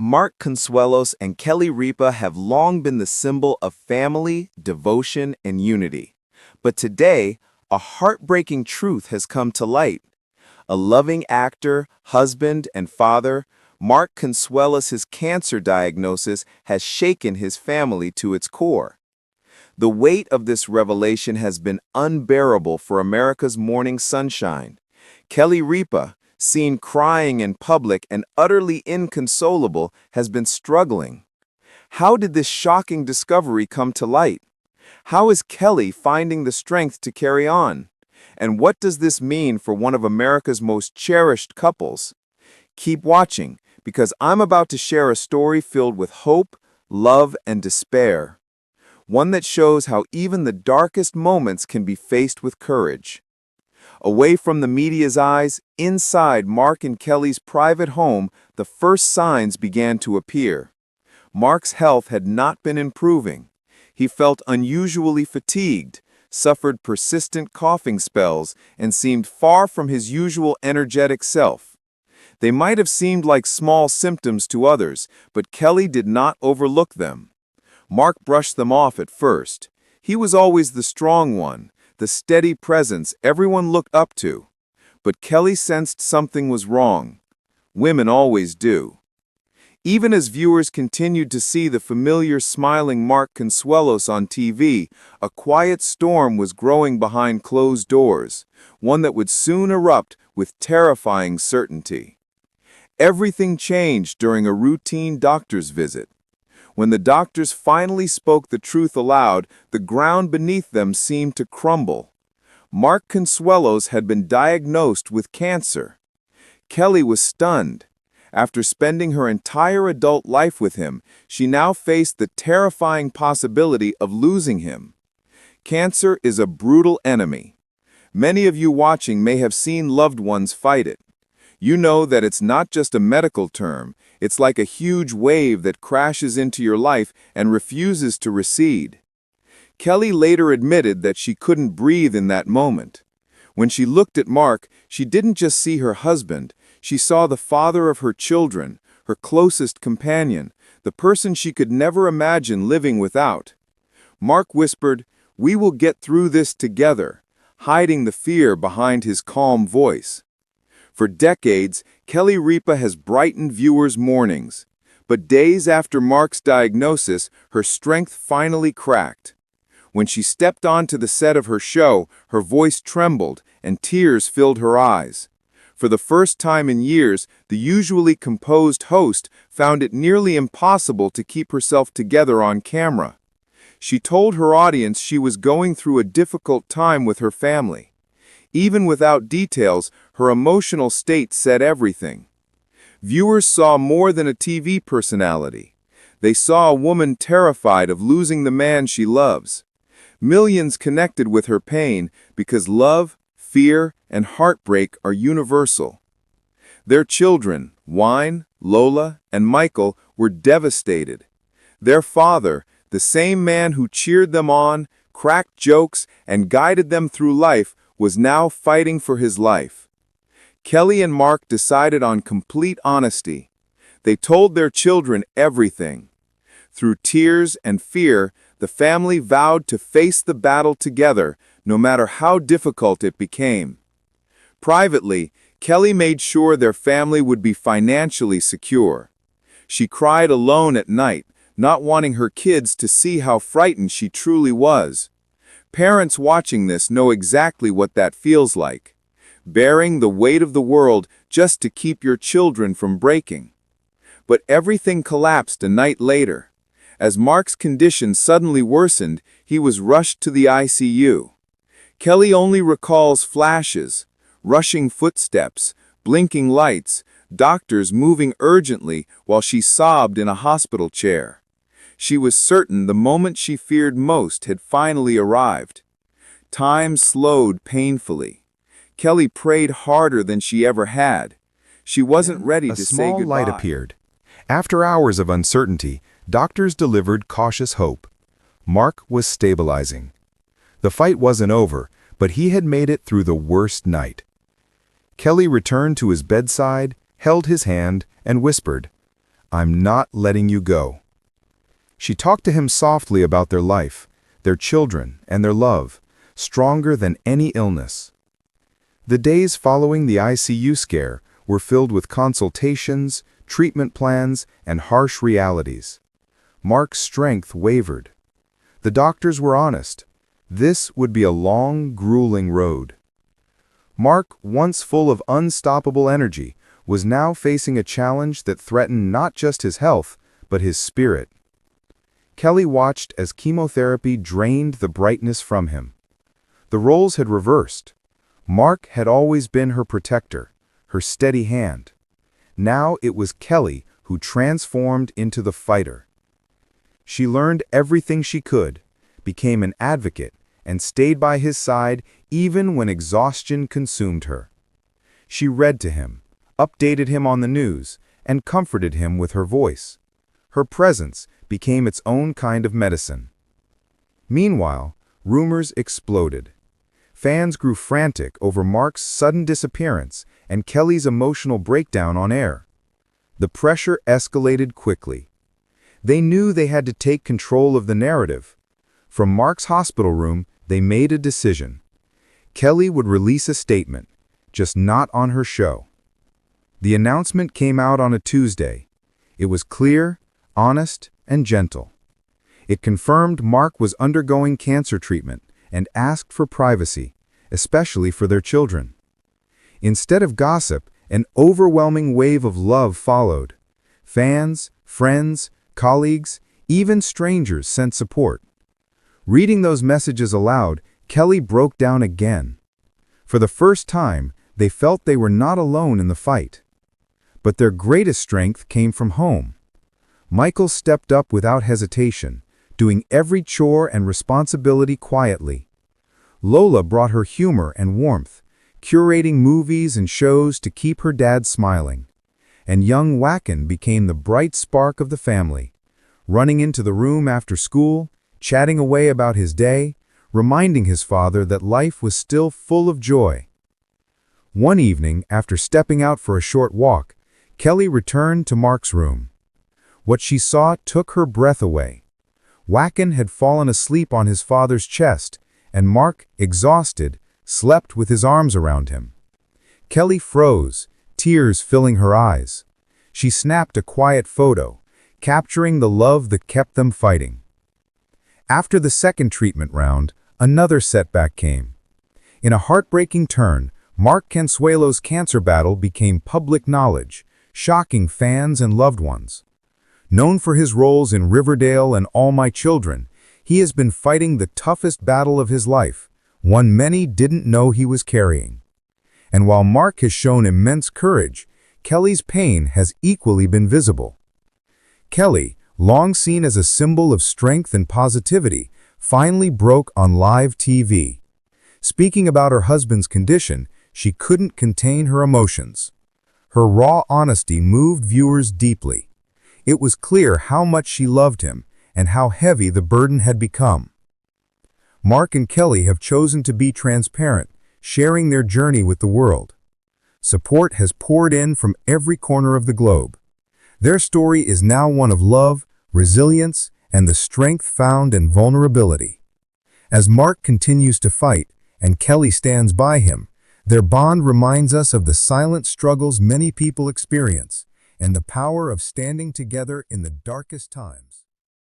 Mark Consuelos and Kelly Ripa have long been the symbol of family, devotion, and unity. But today, a heartbreaking truth has come to light. A loving actor, husband, and father, Mark Consuelos' cancer diagnosis has shaken his family to its core. The weight of this revelation has been unbearable for America's morning sunshine. Kelly Ripa, seen crying in public and utterly inconsolable, has been struggling. How did this shocking discovery come to light? How is Kelly finding the strength to carry on? And what does this mean for one of America's most cherished couples? Keep watching, because I'm about to share a story filled with hope, love, and despair. One that shows how even the darkest moments can be faced with courage. Away from the media's eyes, inside Mark and Kelly's private home, the first signs began to appear. Mark's health had not been improving. He felt unusually fatigued, suffered persistent coughing spells, and seemed far from his usual energetic self. They might have seemed like small symptoms to others, but Kelly did not overlook them. Mark brushed them off at first. He was always the strong one, the steady presence everyone looked up to. But Kelly sensed something was wrong. Women always do. Even as viewers continued to see the familiar smiling Mark Consuelos on TV, a quiet storm was growing behind closed doors, one that would soon erupt with terrifying certainty. Everything changed during a routine doctor's visit. When the doctors finally spoke the truth aloud, the ground beneath them seemed to crumble. Mark Consuelos had been diagnosed with cancer. Kelly was stunned. After spending her entire adult life with him, she now faced the terrifying possibility of losing him. Cancer is a brutal enemy. Many of you watching may have seen loved ones fight it. You know that it's not just a medical term, it's like a huge wave that crashes into your life and refuses to recede. Kelly later admitted that she couldn't breathe in that moment. When she looked at Mark, she didn't just see her husband, she saw the father of her children, her closest companion, the person she could never imagine living without. Mark whispered, "We will get through this together," hiding the fear behind his calm voice. For decades, Kelly Ripa has brightened viewers' mornings. But days after Mark's diagnosis, her strength finally cracked. When she stepped onto the set of her show, her voice trembled and tears filled her eyes. For the first time in years, the usually composed host found it nearly impossible to keep herself together on camera. She told her audience she was going through a difficult time with her family. Even without details, her emotional state said everything. Viewers saw more than a TV personality. They saw a woman terrified of losing the man she loves. Millions connected with her pain because love, fear, and heartbreak are universal. Their children, Wine, Lola, and Michael, were devastated. Their father, the same man who cheered them on, cracked jokes, and guided them through life, was now fighting for his life. Kelly and Mark decided on complete honesty. They told their children everything. Through tears and fear, the family vowed to face the battle together, no matter how difficult it became. Privately, Kelly made sure their family would be financially secure. She cried alone at night, not wanting her kids to see how frightened she truly was. Parents watching this know exactly what that feels like. Bearing the weight of the world just to keep your children from breaking. But everything collapsed a night later. As Mark's condition suddenly worsened, he was rushed to the ICU. Kelly only recalls flashes, rushing footsteps, blinking lights, doctors moving urgently while she sobbed in a hospital chair. She was certain the moment she feared most had finally arrived. Time slowed painfully. Kelly prayed harder than she ever had. She wasn't ready to say goodbye. A small light appeared. After hours of uncertainty, doctors delivered cautious hope. Mark was stabilizing. The fight wasn't over, but he had made it through the worst night. Kelly returned to his bedside, held his hand, and whispered, I'm not letting you go." She talked to him softly about their life, their children, and their love, stronger than any illness. The days following the ICU scare were filled with consultations, treatment plans, and harsh realities. Mark's strength wavered. The doctors were honest. This would be a long, grueling road. Mark, once full of unstoppable energy, was now facing a challenge that threatened not just his health, but his spirit. Kelly watched as chemotherapy drained the brightness from him. The roles had reversed. Mark had always been her protector, her steady hand. Now it was Kelly who transformed into the fighter. She learned everything she could, became an advocate, and stayed by his side even when exhaustion consumed her. She read to him, updated him on the news, and comforted him with her voice. Her presence became its own kind of medicine. Meanwhile, rumors exploded. Fans grew frantic over Mark's sudden disappearance and Kelly's emotional breakdown on air. The pressure escalated quickly. They knew they had to take control of the narrative. From Mark's hospital room, they made a decision. Kelly would release a statement, just not on her show. The announcement came out on a Tuesday. It was clear, honest, and gentle. It confirmed Mark was undergoing cancer treatment and asked for privacy, especially for their children. Instead of gossip, an overwhelming wave of love followed. Fans, friends, colleagues, even strangers sent support. Reading those messages aloud, Kelly broke down again. For the first time, they felt they were not alone in the fight. But their greatest strength came from home. Michael stepped up without hesitation, doing every chore and responsibility quietly. Lola brought her humor and warmth, curating movies and shows to keep her dad smiling. And young Wacken became the bright spark of the family, running into the room after school, chatting away about his day, reminding his father that life was still full of joy. One evening, after stepping out for a short walk, Kelly returned to Mark's room. What she saw took her breath away. Wacken had fallen asleep on his father's chest, and Mark, exhausted, slept with his arms around him. Kelly froze, tears filling her eyes. She snapped a quiet photo, capturing the love that kept them fighting. After the second treatment round, another setback came. In a heartbreaking turn, Mark Consuelos' cancer battle became public knowledge, shocking fans and loved ones. Known for his roles in Riverdale and All My Children, he has been fighting the toughest battle of his life, one many didn't know he was carrying. And while Mark has shown immense courage, Kelly's pain has equally been visible. Kelly, long seen as a symbol of strength and positivity, finally broke on live TV. Speaking about her husband's condition, she couldn't contain her emotions. Her raw honesty moved viewers deeply. It was clear how much she loved him and how heavy the burden had become. Mark and Kelly have chosen to be transparent, sharing their journey with the world. Support has poured in from every corner of the globe. Their story is now one of love, resilience, and the strength found in vulnerability. As Mark continues to fight and Kelly stands by him, their bond reminds us of the silent struggles many people experience and the power of standing together in the darkest times.